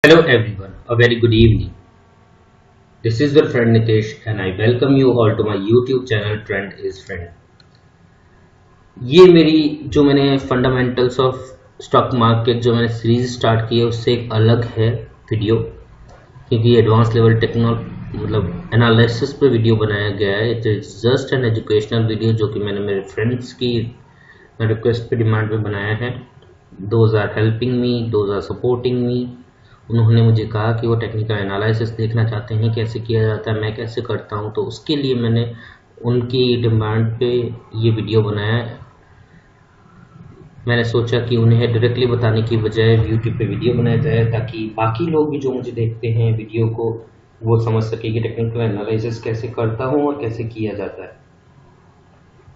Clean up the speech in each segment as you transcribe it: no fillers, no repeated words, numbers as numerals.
Hello everyone, a very good evening. This is your friend Nitesh and I welcome you all to my YouTube channel Trend is Friend. ये मेरी जो मैंने fundamentals of stock market जो मैंने series start की है उससे एक अलग है वीडियो, क्योंकि एडवांस लेवल मतलब एनालिसिस पे वीडियो बनाया गया है। It is just an educational video जो कि मैंने मेरे फ्रेंड्स की रिक्वेस्ट पे डिमांड पे बनाया है। Those are helping me, those are supporting me. उन्होंने मुझे कहा कि वो टेक्निकल एनालिसिस देखना चाहते हैं, कैसे किया जाता है, मैं कैसे करता हूं, तो उसके लिए मैंने उनकी डिमांड पे ये वीडियो बनाया है। मैंने सोचा कि उन्हें डायरेक्टली बताने की बजाय यूट्यूब पे वीडियो बनाया जाए ताकि बाकी लोग भी जो मुझे देखते हैं वीडियो को वो समझ सके कि टेक्निकल एनालिसिस कैसे करता हूँ और कैसे किया जाता है।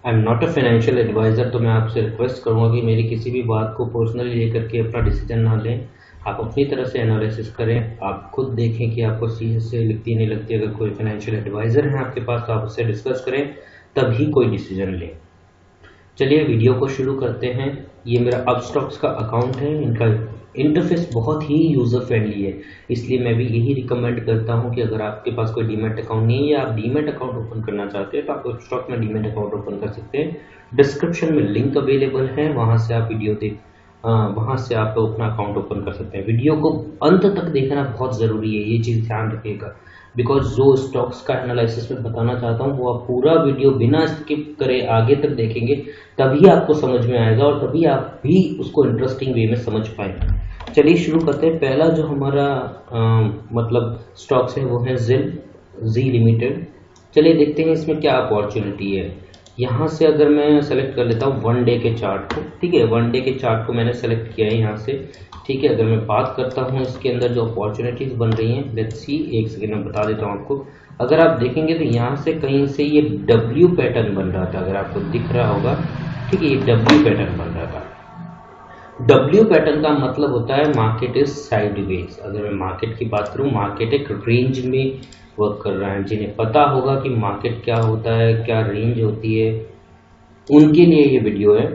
I am not a financial adviser, तो मैं आपसे रिक्वेस्ट करूँगा कि मेरी किसी भी बात को पर्सनली लेकर के अपना डिसीजन ना लें। आप अपनी तरह से एनालिसिस करें, आप खुद देखें कि आपको चीज़ से लगती नहीं लगती। अगर कोई फाइनेंशियल एडवाइज़र है आपके पास तो आप उससे डिस्कस करें, तभी कोई डिसीजन लें। चलिए वीडियो को शुरू करते हैं। ये मेरा अपस्टॉक्स का अकाउंट है। इनका इंटरफेस बहुत ही यूज़र फ्रेंडली है, इसलिए मैं भी यही रिकमेंड करता हूं कि अगर आपके पास कोई डीमैट अकाउंट नहीं है या आप डीमैट अकाउंट ओपन करना चाहते हैं तो आप अपस्टॉक में डीमैट अकाउंट ओपन कर सकते हैं। डिस्क्रिप्शन में लिंक अवेलेबल है, वहां से आप वहां से आप अपना अकाउंट ओपन कर सकते हैं। वीडियो को अंत तक देखना बहुत ज़रूरी है, ये चीज़ ध्यान रखिएगा, बिकॉज जो स्टॉक्स का एनालिसिस में बताना चाहता हूँ वो आप पूरा वीडियो बिना स्किप करे आगे तक देखेंगे, तभी आपको समझ में आएगा और तभी आप भी उसको इंटरेस्टिंग वे में समझ पाएंगे। चलिए शुरू करते हैं। पहला जो हमारा मतलब स्टॉक्स है वो है जी लिमिटेड। चलिए देखते हैं इसमें क्या अपॉर्चुनिटी है। यहाँ से अगर मैं सेलेक्ट कर लेता हूँ वन डे के चार्ट को, ठीक है, वन डे के चार्ट को मैंने सेलेक्ट किया है यहाँ से, ठीक है। अगर मैं बात करता हूँ इसके अंदर जो अपॉर्चुनिटीज बन रही हैं, लेट्स सी, एक सेकेंड में बता देता हूँ आपको। अगर आप देखेंगे तो यहाँ से कहीं से ये डब्ल्यू पैटर्न बन रहा था, अगर आपको दिख रहा होगा, ठीक है, ये डब्ल्यू पैटर्न बन रहा था। डब्ल्यू पैटर्न का मतलब होता है मार्केट इज साइडवेज। अगर मैं मार्केट की बात करूं, मार्केट एक रेंज में वर्क कर रहा है। जिन्हें पता होगा कि मार्केट क्या होता है, क्या रेंज होती है, उनके लिए ये वीडियो है।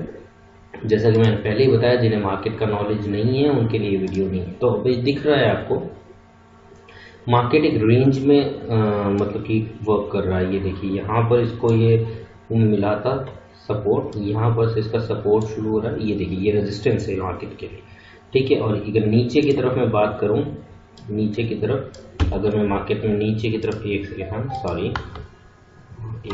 जैसा कि मैंने पहले ही बताया, जिन्हें मार्केट का नॉलेज नहीं है उनके लिए वीडियो नहीं है। तो अभी दिख रहा है आपको मार्केट एक रेंज में मतलब कि वर्क कर रहा है। ये देखिए यहाँ पर इसको ये मिला था सपोर्ट, यहाँ पर से इसका सपोर्ट शुरू हो रहा है। ये देखिए ये रेजिस्टेंस है मार्केट के लिए, ठीक है। और अगर नीचे की तरफ मैं बात करूँ, नीचे की तरफ अगर मैं मार्केट में नीचे की तरफ, एक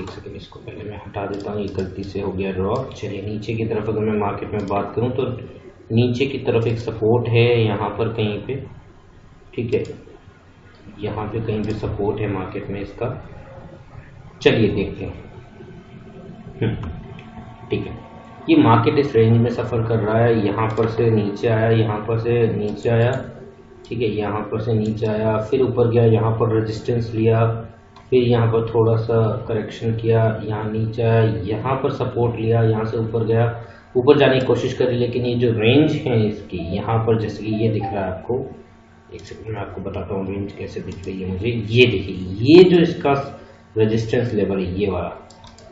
सेकेंड इसको पहले मैं हटा देता हूँ, ये गलती से हो गया ड्रॉ। चलिए नीचे की तरफ अगर मैं मार्केट में बात करूँ तो नीचे की तरफ एक सपोर्ट है यहाँ पर कहीं पे, ठीक है, यहाँ पे कहीं पे सपोर्ट है मार्केट में इसका। चलिए देखते हैं, ठीक है। ये मार्केट इस रेंज में सफ़र कर रहा है, यहाँ पर से नीचे आया, यहाँ पर से नीचे आया, ठीक है, यहाँ पर से नीचे आया, फिर ऊपर गया, यहाँ पर रेजिस्टेंस लिया, फिर यहाँ पर थोड़ा सा करेक्शन किया, यहाँ नीचे आया, यहाँ पर सपोर्ट लिया, यहाँ से ऊपर गया, ऊपर जाने की कोशिश करी, लेकिन ये जो रेंज है इसकी यहाँ पर, जैसे कि ये दिख रहा है आपको, एक सेकंड मैं आपको बताता हूँ रेंज कैसे दिख रही है मुझे। ये देखिए ये जो इसका रेजिस्टेंस लेवल है ये वाला,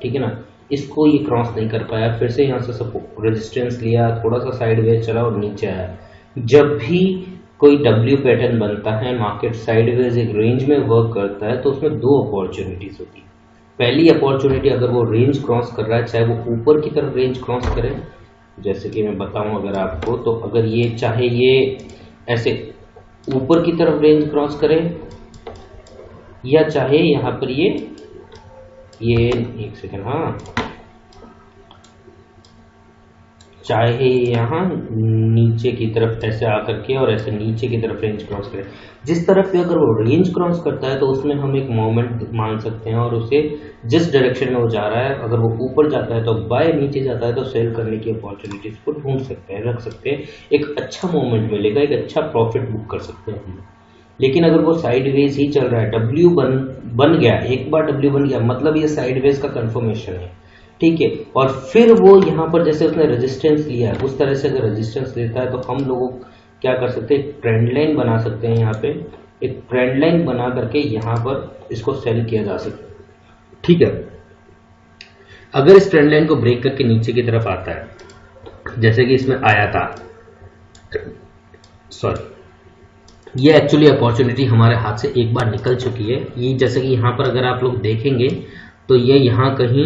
ठीक है ना, इसको ये क्रॉस नहीं कर पाया। फिर से यहाँ से सपोर्ट रेजिस्टेंस लिया, थोड़ा सा साइडवेज चला और नीचे आया। जब भी कोई डब्ल्यू पैटर्न बनता है, मार्केट साइडवेज एक रेंज में वर्क करता है, तो उसमें दो अपॉर्चुनिटीज होती है। पहली अपॉर्चुनिटी, अगर वो रेंज क्रॉस कर रहा है, चाहे वो ऊपर की तरफ रेंज क्रॉस करे, जैसे कि मैं बताऊं अगर आपको, तो अगर ये चाहे ये ऐसे ऊपर की तरफ रेंज क्रॉस करे या चाहे यहाँ पर ये एक सेकेंड, हाँ, चाहे यहाँ नीचे की तरफ ऐसे आकर के और ऐसे नीचे की तरफ रेंज क्रॉस करे, जिस तरफ भी अगर वो रेंज क्रॉस करता है तो उसमें हम एक मोमेंट मान सकते हैं और उसे जिस डायरेक्शन में वो जा रहा है, अगर वो ऊपर जाता है तो बाय, नीचे जाता है तो सेल करने की अपॉर्चुनिटीज को ढूंढ सकते हैं, रख सकते हैं, एक अच्छा मोमेंट मिलेगा, एक अच्छा प्रॉफिट बुक कर सकते हैं हम। लेकिन अगर वो साइडवेज ही चल रहा है, डब्ल्यू बन गया, एक बार डब्ल्यू बन गया मतलब ये साइडवेज का कंफर्मेशन है, ठीक है। और फिर वो यहाँ पर जैसे उसने रेजिस्टेंस लिया है, उस तरह से अगर रेजिस्टेंस लेता है तो हम लोग क्या कर सकते हैं, ट्रेंड लाइन बना सकते हैं। यहाँ पे एक ट्रेंड लाइन बना करके यहाँ पर इसको सेल किया जा सकता है, ठीक है। अगर इस ट्रेंड लाइन को ब्रेक करके नीचे की तरफ आता है, जैसे कि इसमें आया था, सॉरी, ये एक्चुअली अपॉर्चुनिटी हमारे हाथ से एक बार निकल चुकी है। ये जैसे कि यहाँ पर अगर आप लोग देखेंगे तो ये यहाँ कहीं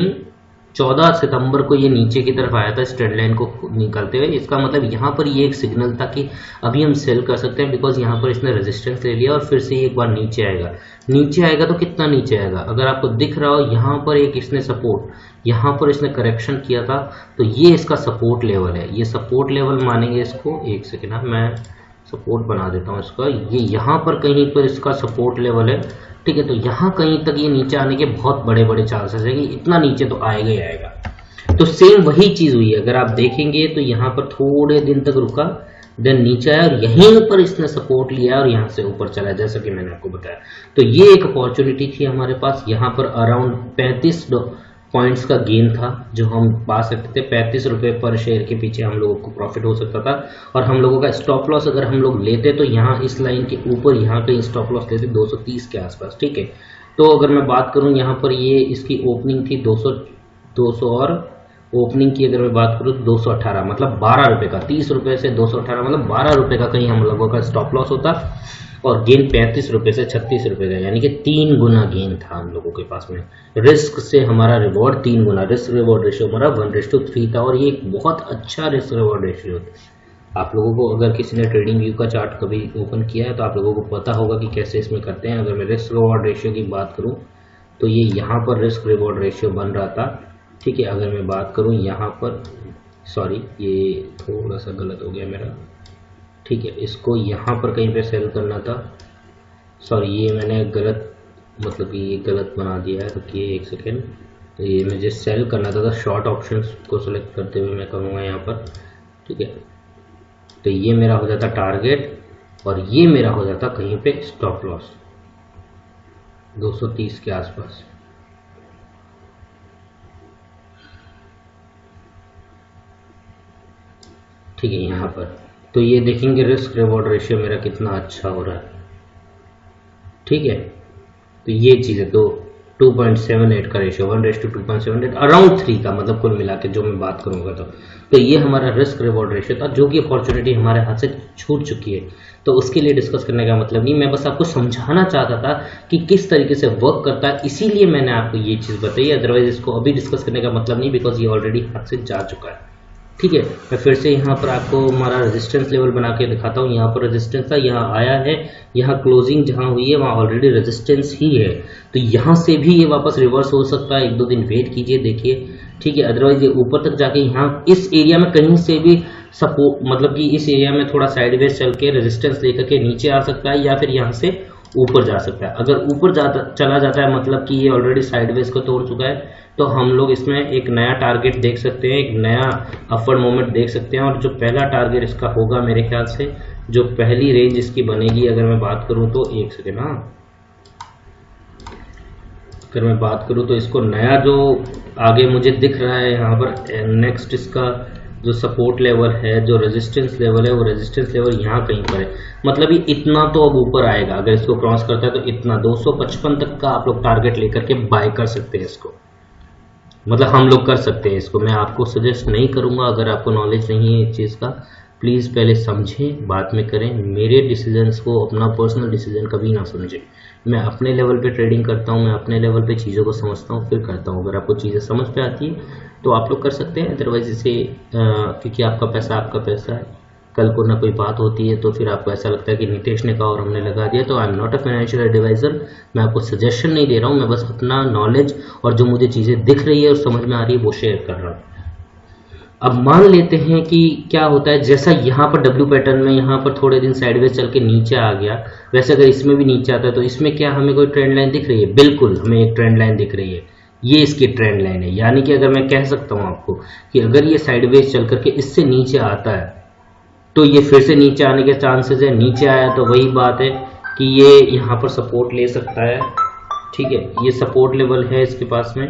14 सितंबर को ये नीचे की तरफ आया था इस ट्रेंड लाइन को निकलते हुए। इसका मतलब यहाँ पर ये एक सिग्नल था कि अभी हम सेल कर सकते हैं, बिकॉज यहाँ पर इसने रेजिस्टेंस ले लिया और फिर से एक बार नीचे आएगा। नीचे आएगा तो कितना नीचे आएगा, अगर आपको दिख रहा हो यहाँ पर एक इसने सपोर्ट, यहाँ पर इसने करेक्शन किया था, तो ये इसका सपोर्ट लेवल है। ये सपोर्ट लेवल मानेंगे इसको, एक सेकेंड मैं सपोर्ट बना देता हूँ इसका। ये यहाँ पर कहीं पर इसका सपोर्ट लेवल है, ठीक है। तो यहाँ कहीं तक ये नीचे आने के बहुत बड़े बड़े चांसेस है कि इतना नीचे तो आएगा ही आएगा। तो सेम वही चीज हुई है, अगर आप देखेंगे तो यहाँ पर थोड़े दिन तक रुका, देन नीचे आया और यहीं पर इसने सपोर्ट लिया और यहाँ से ऊपर चला, जैसा कि मैंने आपको बताया। तो ये एक अपॉर्चुनिटी थी हमारे पास। यहाँ पर अराउंड 35 पॉइंट्स का गेन था जो हम पा सकते थे। 35 रुपये पर शेयर के पीछे हम लोगों को प्रॉफिट हो सकता था। और हम लोगों का स्टॉप लॉस अगर हम लोग लेते तो यहाँ इस लाइन के ऊपर यहाँ कहीं स्टॉप लॉस लेते 230 के आसपास, ठीक है। तो अगर मैं बात करूँ यहाँ पर ये इसकी ओपनिंग थी 200 और ओपनिंग की अगर मैं बात करूँ तो 218, मतलब 12 रुपये का, 30 रुपये से 218 मतलब 12 रुपये का कहीं हम लोगों का स्टॉप लॉस होता। और गेन 35 रुपये से 36 रुपये का, यानी कि 3 गुना गेन था हम लोगों के पास में। रिस्क से हमारा रिवॉर्ड 3 गुना, रिस्क रिवॉर्ड रेशियो हमारा 1:3 था। और ये एक बहुत अच्छा रिस्क रिवॉर्ड रेशियो था। आप लोगों को अगर किसी ने ट्रेडिंग व्यू का चार्ट कभी ओपन किया है तो आप लोगों को पता होगा कि कैसे इसमें करते हैं। अगर मैं रिस्क रिवॉर्ड रेशियो की बात करूँ तो ये यहाँ पर रिस्क रिवॉर्ड रेशियो बन रहा था, ठीक है। अगर मैं बात करूँ यहाँ पर, सॉरी ये थोड़ा सा गलत हो गया मेरा, ठीक है। इसको यहाँ पर कहीं पे सेल करना था, सॉरी ये मैंने गलत, मतलब कि ये गलत बना दिया है। रुकिए एक सेकेंड, तो ये मुझे सेल करना था शॉर्ट ऑप्शंस को सेलेक्ट करते हुए मैं करूँगा यहाँ पर, ठीक है। तो ये मेरा हो जाता टारगेट और ये मेरा हो जाता कहीं पे स्टॉप लॉस 230 के आसपास, ठीक है। यहाँ पर तो ये देखेंगे रिस्क रिवॉर्ड रेशियो मेरा कितना अच्छा हो रहा है, ठीक है। तो ये चीज़ है, तो 2.78 का रेशियो, 1:2.78 अराउंड 3 का, मतलब कुल मिला के जो मैं बात करूंगा तो ये हमारा रिस्क रिवॉर्ड रेशियो था, जो कि अपॉर्चुनिटी हमारे हाथ से छूट चुकी है। तो उसके लिए डिस्कस करने का मतलब नहीं, मैं बस आपको समझाना चाहता था कि किस तरीके से वर्क करता है, इसीलिए मैंने आपको ये चीज़ बताई। अदरवाइज इसको अभी डिस्कस करने का मतलब नहीं, बिकॉज ये ऑलरेडी हाथ से जा चुका है, ठीक है। मैं फिर से यहाँ पर आपको हमारा रेजिस्टेंस लेवल बना के दिखाता हूँ। यहाँ पर रेजिस्टेंस था, यहाँ आया है, यहाँ क्लोजिंग जहाँ हुई है वहाँ ऑलरेडी रेजिस्टेंस ही है। तो यहाँ से भी ये वापस रिवर्स हो सकता है, 1-2 दिन वेट कीजिए, देखिए, ठीक है। अदरवाइज ये ऊपर तक जाके यहाँ इस एरिया में कहीं से भी सपोर्ट, मतलब कि इस एरिया में थोड़ा साइडवेज चल के रेजिस्टेंस लेकर के नीचे आ सकता है, या फिर यहाँ से ऊपर जा सकता है। अगर ऊपर चला जाता है मतलब कि ये ऑलरेडी साइडवेज को तोड़ चुका है, तो हम लोग इसमें एक नया टारगेट देख सकते हैं, एक नया अपवर्ड मूवमेंट देख सकते हैं। और जो पहला टारगेट इसका होगा मेरे ख्याल से, जो पहली रेंज इसकी बनेगी, अगर मैं बात करूं तो एक सेकेंड, अगर मैं बात करूं तो इसको नया जो आगे मुझे दिख रहा है यहाँ पर, नेक्स्ट इसका जो सपोर्ट लेवल है, जो रेजिस्टेंस लेवल है, वो रेजिस्टेंस लेवल यहाँ कहीं पर है। मतलब ये इतना तो अब ऊपर आएगा, अगर इसको क्रॉस करता है तो इतना 255 तक का आप लोग टारगेट लेकर के बाय कर सकते हैं इसको, मतलब हम लोग कर सकते हैं इसको। मैं आपको सजेस्ट नहीं करूंगा, अगर आपको नॉलेज नहीं है इस चीज़ का, प्लीज़ पहले समझें बाद में करें। मेरे डिसीजंस को अपना पर्सनल डिसीजन कभी ना समझें। मैं अपने लेवल पे ट्रेडिंग करता हूँ, मैं अपने लेवल पे चीज़ों को समझता हूँ फिर करता हूँ। अगर आपको चीज़ें समझ पे आती है तो आप लोग कर सकते हैं, अदरवाइज इसे क्योंकि आपका पैसा है, कल को ना कोई बात होती है तो फिर आपको ऐसा लगता है कि नितेश ने कहा और हमने लगा दिया। तो I am not a financial adviser, मैं आपको सजेशन नहीं दे रहा हूँ, मैं बस अपना नॉलेज और जो मुझे चीज़ें दिख रही है और समझ में आ रही है वो शेयर कर रहा हूँ। अब मान लेते हैं कि क्या होता है, जैसा यहाँ पर डब्ल्यू पैटर्न में यहाँ पर थोड़े दिन साइडवेज चल के नीचे आ गया, वैसे अगर इसमें भी नीचे आता है तो इसमें क्या हमें कोई ट्रेंड लाइन दिख रही है? बिल्कुल हमें एक ट्रेंड लाइन दिख रही है, ये इसकी ट्रेंड लाइन है। यानी कि अगर मैं कह सकता हूँ आपको कि अगर ये साइडवेज चल करके इससे नीचे आता है तो ये फिर से नीचे आने के चांसेस है। नीचे आया तो वही बात है कि ये यहाँ पर सपोर्ट ले सकता है, ठीक है। ये सपोर्ट लेवल है इसके पास में,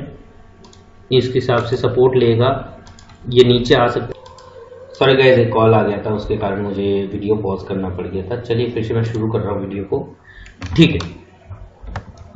इसके हिसाब से सपोर्ट लेगा, ये नीचे आ सकता है। सॉरी गाइस, एक कॉल आ गया था, उसके कारण मुझे वीडियो पॉज करना पड़ गया था। चलिए फिर से मैं शुरू कर रहा हूँ वीडियो को, ठीक है।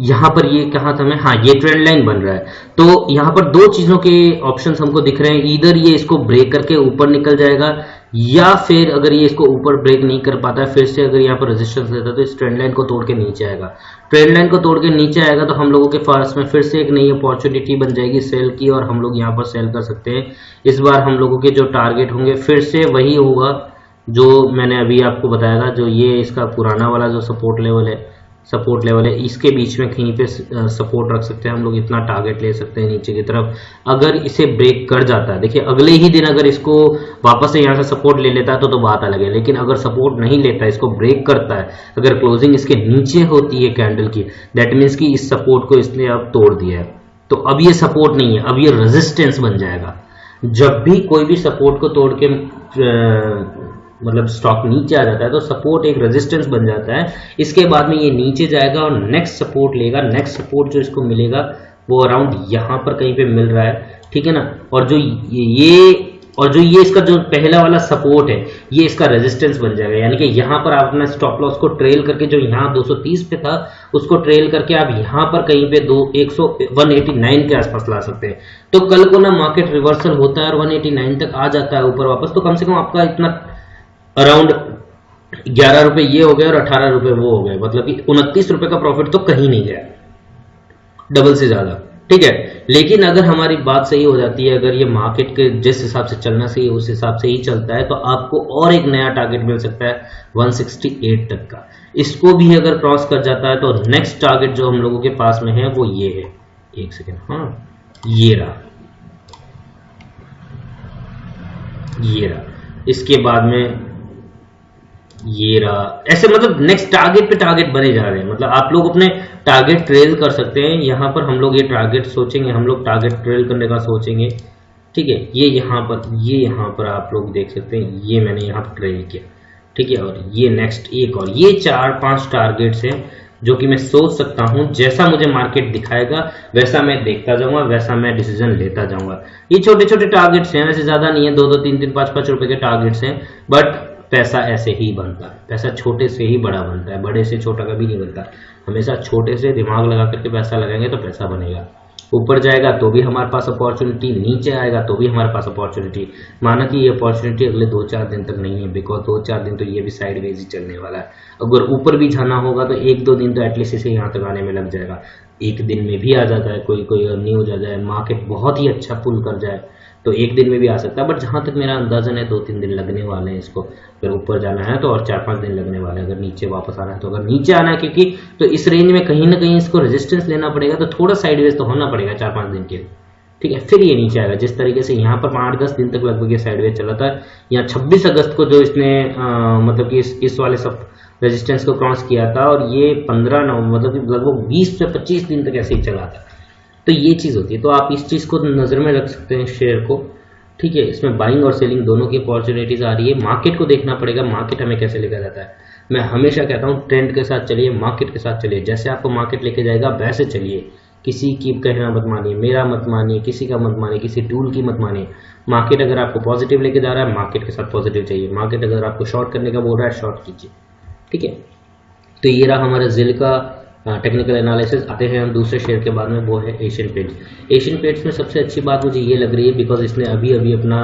यहाँ पर ये कहा था मैं, हाँ ये ट्रेंड लाइन बन रहा है। तो यहाँ पर दो चीजों के ऑप्शंस हमको दिख रहे हैं, इधर ये इसको ब्रेक करके ऊपर निकल जाएगा या फिर अगर ये इसको ऊपर ब्रेक नहीं कर पाता है, फिर से अगर यहाँ पर रेजिस्टेंस लेता है तो इस ट्रेंड लाइन को तोड़ के नीचे आएगा। ट्रेंड लाइन को तोड़ के नीचे आएगा तो हम लोगों के पास में फिर से एक नई अपॉर्चुनिटी बन जाएगी सेल की, और हम लोग यहाँ पर सेल कर सकते हैं। इस बार हम लोगों के जो टारगेट होंगे फिर से वही होगा जो मैंने अभी आपको बताया था, जो ये इसका पुराना वाला जो सपोर्ट लेवल है, इसके बीच में कहीं पे सपोर्ट रख सकते हैं हम लोग। इतना टारगेट ले सकते हैं नीचे की तरफ। अगर इसे ब्रेक कर जाता है, देखिए अगले ही दिन अगर इसको वापस से यहाँ से सपोर्ट ले लेता है तो बात अलग है, लेकिन अगर सपोर्ट नहीं लेता है, इसको ब्रेक करता है, अगर क्लोजिंग इसके नीचे होती है कैंडल की, दैट मीन्स कि इस सपोर्ट को इसने अब तोड़ दिया है। तो अब ये सपोर्ट नहीं है, अब ये रेजिस्टेंस बन जाएगा। जब भी कोई भी सपोर्ट को तोड़ के मतलब स्टॉक नीचे आ जाता है तो सपोर्ट एक रेजिस्टेंस बन जाता है। इसके बाद में ये नीचे जाएगा और नेक्स्ट सपोर्ट लेगा। नेक्स्ट सपोर्ट जो इसको मिलेगा वो अराउंड यहाँ पर कहीं पे मिल रहा है, ठीक है ना। और जो ये इसका जो पहला वाला सपोर्ट है, ये इसका रेजिस्टेंस बन जाएगा। यानी कि यहाँ पर आप अपना स्टॉप लॉस को ट्रेल करके, जो यहाँ 230 पे था उसको ट्रेल करके आप यहाँ पर कहीं पे 189 के आसपास ला सकते हैं। तो कल को ना मार्केट रिवर्सल होता है और 189 तक आ जाता है ऊपर वापस, तो कम से कम आपका इतना अराउंड 11 रुपए ये हो गए और 18 रुपए वो हो गए, मतलब कि 29 रुपए का प्रॉफिट तो कहीं नहीं गया, डबल से ज्यादा, ठीक है। लेकिन अगर हमारी बात सही हो जाती है, अगर ये मार्केट के जिस हिसाब से चलना चाहिए उस हिसाब से ही चलता है, तो आपको और एक नया टारगेट मिल सकता है 168 तक का। इसको भी अगर क्रॉस कर जाता है तो नेक्स्ट टारगेट जो हम लोगों के पास में है वो ये है, एक सेकेंड, हाँ ये रहा, इसके बाद में ये रहा। ऐसे मतलब नेक्स्ट टारगेट पे टारगेट बने जा रहे हैं। मतलब आप लोग अपने टारगेट ट्रेल कर सकते हैं। यहाँ पर हम लोग ये टारगेट सोचेंगे, हम लोग टारगेट ट्रेल करने का सोचेंगे, ठीक है। ये यहाँ पर आप लोग देख सकते हैं, ये मैंने यहाँ पर ट्रेल किया, ठीक है। और ये नेक्स्ट एक और ये 4-5 टारगेट्स हैं जो कि मैं सोच सकता हूं। जैसा मुझे मार्केट दिखाएगा वैसा मैं देखता जाऊंगा, वैसा मैं डिसीजन लेता जाऊंगा। ये छोटे छोटे टारगेट्स हैं, वैसे ज्यादा नहीं है, 2-2, 3-3, 5-5 रुपए के टारगेट्स हैं, बट पैसा ऐसे ही बनता है। पैसा छोटे से ही बड़ा बनता है, बड़े से छोटा कभी नहीं बनता। हमेशा छोटे से दिमाग लगा करके पैसा लगाएंगे तो पैसा बनेगा। ऊपर जाएगा तो भी हमारे पास अपॉर्चुनिटी, नीचे आएगा तो भी हमारे पास अपॉर्चुनिटी। माना कि ये अपॉर्चुनिटी अगले 2-4 दिन तक नहीं है, बिकॉज 2-4 दिन तो ये भी साइडवेज ही चलने वाला है। अगर ऊपर भी जाना होगा तो 1-2 दिन तो एटलीस्ट इसे यहाँ तक आने में लग जाएगा। एक दिन में भी आ जाता है, कोई न्यूज आ जाए, मार्केट बहुत ही अच्छा पुल कर जाए तो एक दिन में भी आ सकता है। बट जहां तक मेरा अंदाजन है 2-3 दिन लगने वाले हैं इसको। अगर ऊपर जाना है तो और 4-5 दिन लगने वाले हैं। अगर नीचे वापस आना है तो, अगर नीचे आना है क्योंकि तो इस रेंज में कहीं ना कहीं इसको रेजिस्टेंस लेना पड़ेगा, तो थोड़ा साइडवेज तो होना पड़ेगा 4-5 दिन के लिए, ठीक है। फिर ये नीचे आएगा। जिस तरीके से यहाँ पर 8-10 दिन तक लगभग ये साइडवेज चला था, यहाँ 26 अगस्त को जो इसने मतलब कि इस वाले सब रेजिस्टेंस को क्रॉस किया था, और ये 15 नवंबर मतलब कि लगभग 20 से 25 दिन तक ऐसे ही चला था। तो ये चीज होती है, तो आप इस चीज को नजर में रख सकते हैं शेयर को, ठीक है। इसमें बाइंग और सेलिंग दोनों की अपॉर्चुनिटीज आ रही है। मार्केट को देखना पड़ेगा, मार्केट हमें कैसे लेकर जाता है। मैं हमेशा कहता हूँ ट्रेंड के साथ चलिए, मार्केट के साथ चलिए। जैसे आपको मार्केट लेके जाएगा वैसे चलिए। किसी की कहना मत मानिए, मेरा मत मानिए, किसी का मत मानिए, किसी टूल की मत मानिए। मार्केट अगर आपको पॉजिटिव लेके जा रहा है, मार्केट के साथ पॉजिटिव चाहिए। मार्केट अगर आपको शॉर्ट करने का बोल रहा है, शॉर्ट कीजिए, ठीक है। तो ये रहा हमारा जिल का टेक्निकल एनालिसिस। आते हैं हम दूसरे शेयर के बाद में, वो है एशियन पेंट्स। एशियन पेंट्स में सबसे अच्छी बात मुझे ये लग रही है बिकॉज इसने अभी अपना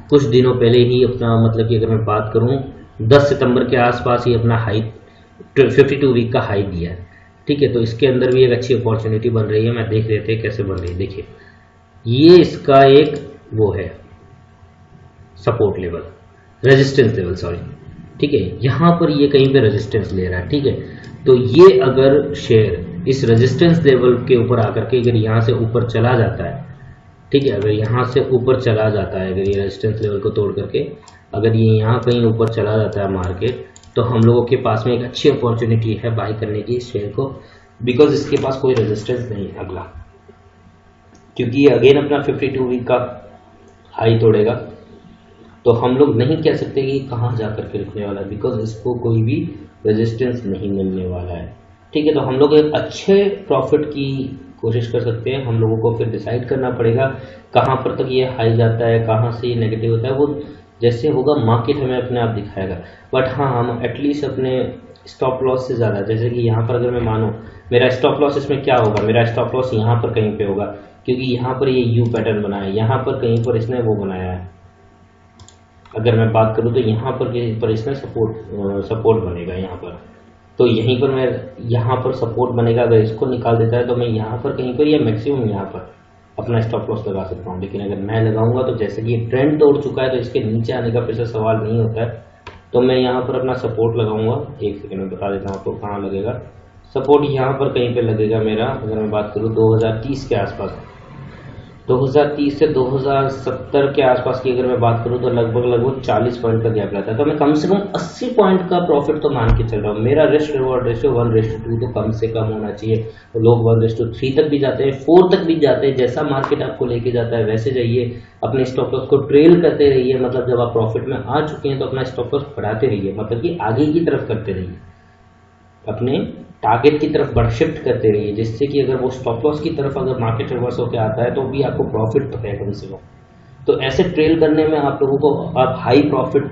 कुछ दिनों पहले ही अपना, मतलब कि अगर मैं बात करूं 10 सितंबर के आसपास ही अपना हाई 52 वीक का हाई दिया है, ठीक है। तो इसके अंदर भी एक अच्छी अपॉर्चुनिटी बन रही है। मैं देख रहे थे कैसे बन रही है, देखिए ये इसका एक वो है support level, resistance level, sorry, ठीक है। यहां पर ये कहीं पे रेजिस्टेंस ले रहा है, ठीक है। तो ये अगर शेयर इस रेजिस्टेंस लेवल के ऊपर आकर के अगर यहाँ से ऊपर चला जाता है, ठीक है, अगर यहाँ से ऊपर चला जाता है, अगर ये रेजिस्टेंस लेवल को तोड़ करके अगर ये यहाँ कहीं ऊपर चला जाता है मार्केट, तो हम लोगों के पास में एक अच्छी अपॉर्चुनिटी है बाई करने की इस शेयर को, बिकॉज इसके पास कोई रेजिस्टेंस नहीं है अगला, क्योंकि ये अगेन अपना 52 वीक का हाई तोड़ेगा। तो हम लोग नहीं कह सकते कि कहाँ जा करके रुकने वाला है, बिकॉज इसको कोई भी रेजिस्टेंस नहीं मिलने वाला है, ठीक है। तो हम लोग एक अच्छे प्रॉफिट की कोशिश कर सकते हैं। हम लोगों को फिर डिसाइड करना पड़ेगा कहाँ पर तक ये हाई जाता है, कहाँ से ये नेगेटिव होता है, वो जैसे होगा मार्केट हमें अपने आप दिखाएगा। बट हाँ, हम एटलीस्ट अपने स्टॉप लॉस से ज़्यादा, जैसे कि यहाँ पर अगर मैं मानूँ मेरा स्टॉप लॉस इसमें क्या होगा, मेरा स्टॉप लॉस यहाँ पर कहीं पे होगा, क्योंकि यहाँ पर ये यू पैटर्न बना है, यहाँ पर कहीं पर इसने वो बनाया है अगर मैं बात करूँ तो यहाँ पर इसमें सपोर्ट बनेगा यहाँ पर, तो यहीं पर मैं यहाँ पर सपोर्ट बनेगा। अगर इसको निकाल देता है तो मैं यहाँ पर कहीं पर या मैक्सिमम यहाँ पर अपना स्टॉप लॉस लगा सकता हूँ। लेकिन अगर मैं लगाऊंगा तो जैसे कि ये ट्रेंड तोड़ चुका है तो इसके नीचे आने का फिर से सवाल नहीं होता है, तो मैं यहाँ पर अपना सपोर्ट लगाऊंगा। एक सेकंड में बता देता हूँ आपको कहाँ लगेगा सपोर्ट। यहाँ पर कहीं पे लगेगा मेरा, अगर मैं बात करूँ 2030 के आसपास, 2030 से 2070 के आसपास की अगर मैं बात करूं तो लगभग 40 पॉइंट का गैप रहता है। तो मैं कम से कम 80 पॉइंट का प्रॉफिट तो मान के चल रहा हूँ। मेरा रिस्क रिवॉर्ड रेशियो 1:2 तो कम से कम होना चाहिए। तो लोग 1:3 तक भी जाते हैं, 4 तक भी जाते हैं। जैसा मार्केट आपको लेके जाता है वैसे जाइए, अपने स्टॉप लॉस को ट्रेल करते रहिए। मतलब जब आप प्रॉफिट में आ चुके हैं तो अपना स्टॉप लॉस बढ़ाते रहिए, मतलब कि आगे की तरफ करते रहिए, अपने टारगेट की तरफ शिफ्ट करते रहिए, जिससे कि अगर वो स्टॉप लॉस की तरफ अगर मार्केट रिवर्स होकर आता है तो भी आपको प्रॉफिट तो है कम से कम। तो ऐसे ट्रेल करने में आप लोगों को आप हाई प्रॉफिट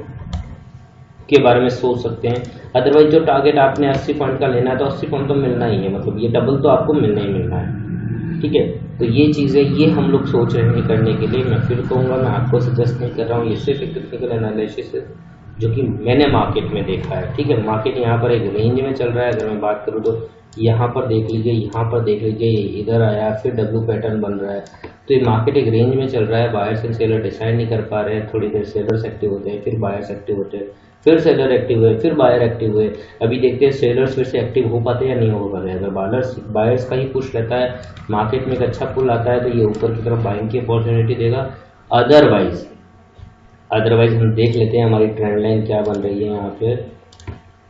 के बारे में सोच सकते हैं। अदरवाइज जो टारगेट आपने 80 पॉइंट का लेना है तो 80 पॉइंट तो मिलना ही है, मतलब ये डबल तो आपको मिलना ही मिलना है। ठीक है, तो ये चीज़ें ये हम लोग सोच रहे हैं करने के लिए। मैं फिर कहूँगा, मैं आपको सजेस्ट नहीं कर रहा हूँ, ये सिर्फ एक टेक्निकल एनालिसिस है जो कि मैंने मार्केट में देखा है। ठीक है, मार्केट यहाँ पर एक रेंज में चल रहा है। अगर मैं बात करूँ तो यहाँ पर देख लीजिए, यहाँ पर देख लीजिए, इधर आया फिर डब्ल्यू पैटर्न बन रहा है। तो ये मार्केट एक रेंज में चल रहा है। बायर्स एंड सेलर डिसाइड नहीं कर पा रहे हैं। थोड़ी देर सेलर्स एक्टिव होते हैं, फिर बायर्स एक्टिव होते हैं, फिर सेलर एक्टिव हुए, फिर बायर एक्टिव हुए। अभी देखते हैं सेलर्स फिर से एक्टिव हो पाते हैं या नहीं हो पाते हैं। अगर बायर्स का ही पुश रहता है, मार्केट में एक अच्छा पुल आता है तो ये ऊपर की तरफ बाइंग की अपॉर्चुनिटी देगा। अदरवाइज हम देख लेते हैं हमारी ट्रेंड लाइन क्या बन रही है यहाँ पे।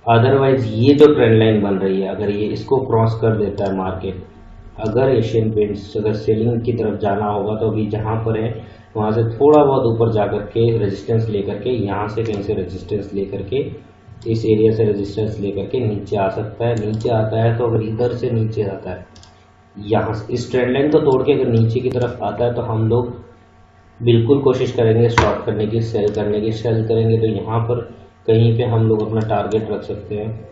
अदरवाइज ये जो ट्रेंड लाइन बन रही है, अगर ये इसको क्रॉस कर देता है मार्केट, अगर एशियन पेंट्स अगर सेलिंग की तरफ जाना होगा तो अभी जहाँ पर है वहाँ से थोड़ा बहुत ऊपर जाकर के रेजिस्टेंस लेकर के, यहाँ से कहीं से रेजिस्टेंस लेकर के, इस एरिया से रेजिस्टेंस लेकर के नीचे आ सकता है। नीचे आता है तो अगर इधर से नीचे आता है, यहाँ से इस ट्रेंड लाइन को तोड़ के अगर नीचे की तरफ आता है तो हम लोग बिल्कुल कोशिश करेंगे शॉर्ट करने की, सेल करने की। सेल करेंगे तो यहाँ पर कहीं पे हम लोग अपना टारगेट रख सकते हैं।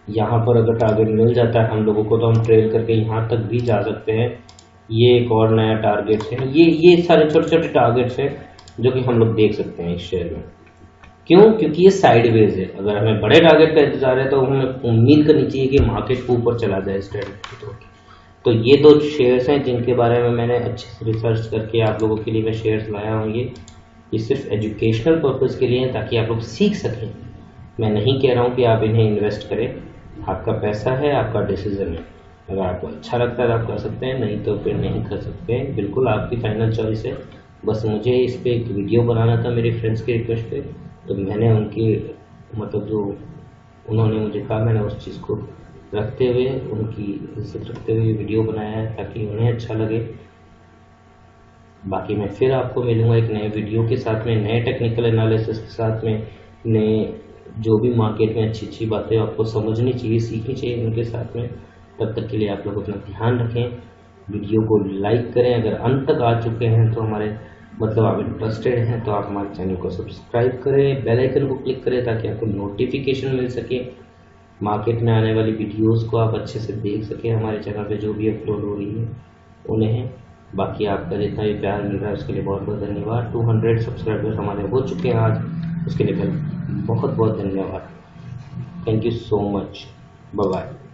यहाँ पर अगर टारगेट मिल जाता है हम लोगों को तो हम ट्रेल करके यहाँ तक भी जा सकते हैं। ये एक और नया टारगेट है। ये सारे छोटे छोटे टारगेट्स हैं जो कि हम लोग देख सकते हैं इस शेयर में। क्यों? क्योंकि ये साइडवेज है। अगर हमें बड़े टारगेट का इंतजार है तो हमें उम्मीद करनी चाहिए कि मार्केट ऊपर चला जाए इस ट्रेंड को। तो ये दो शेयर्स हैं जिनके बारे में मैंने अच्छे से रिसर्च करके आप लोगों के लिए मैं शेयर्स लाया हूँ। ये सिर्फ एजुकेशनल पर्पज़ के लिए है ताकि आप लोग सीख सकें। मैं नहीं कह रहा हूँ कि आप इन्हें इन्वेस्ट करें, आपका पैसा है, आपका डिसीजन है। अगर आपको अच्छा लगता है तो आप कर सकते हैं, नहीं तो फिर नहीं कर सकते हैं। बिल्कुल आपकी फाइनल चॉइस है। बस मुझे इस पर एक वीडियो बनाना था मेरे फ्रेंड्स की रिक्वेस्ट पे, तो मैंने उनकी मतलब जो उन्होंने मुझे कहा, मैंने उस चीज़ को रखते हुए, उनकी इज्जत रखते हुए वीडियो बनाया है ताकि उन्हें अच्छा लगे। बाकी मैं फिर आपको मिलूंगा एक नए वीडियो के साथ में, नए टेक्निकल एनालिसिस के साथ में, नए जो भी मार्केट में अच्छी अच्छी बातें आपको समझनी चाहिए, सीखनी चाहिए उनके साथ में। तब तक के लिए आप लोग अपना ध्यान रखें, वीडियो को लाइक करें। अगर अंत तक आ चुके हैं तो हमारे मतलब आप इंटरेस्टेड हैं तो आप हमारे चैनल को सब्सक्राइब करें, बेल आइकन को क्लिक करें ताकि आपको नोटिफिकेशन मिल सके। मार्केट में आने वाली वीडियोस को आप अच्छे से देख सकें हमारे चैनल पे जो भी अपलोड हो रही है उन्हें। बाकी आपका जितना भी प्यार मिल रहा है उसके लिए बहुत बहुत धन्यवाद। 200 सब्सक्राइबर्स हमारे हो चुके हैं आज, उसके लिए बहुत बहुत धन्यवाद। Thank you so much. Bye bye.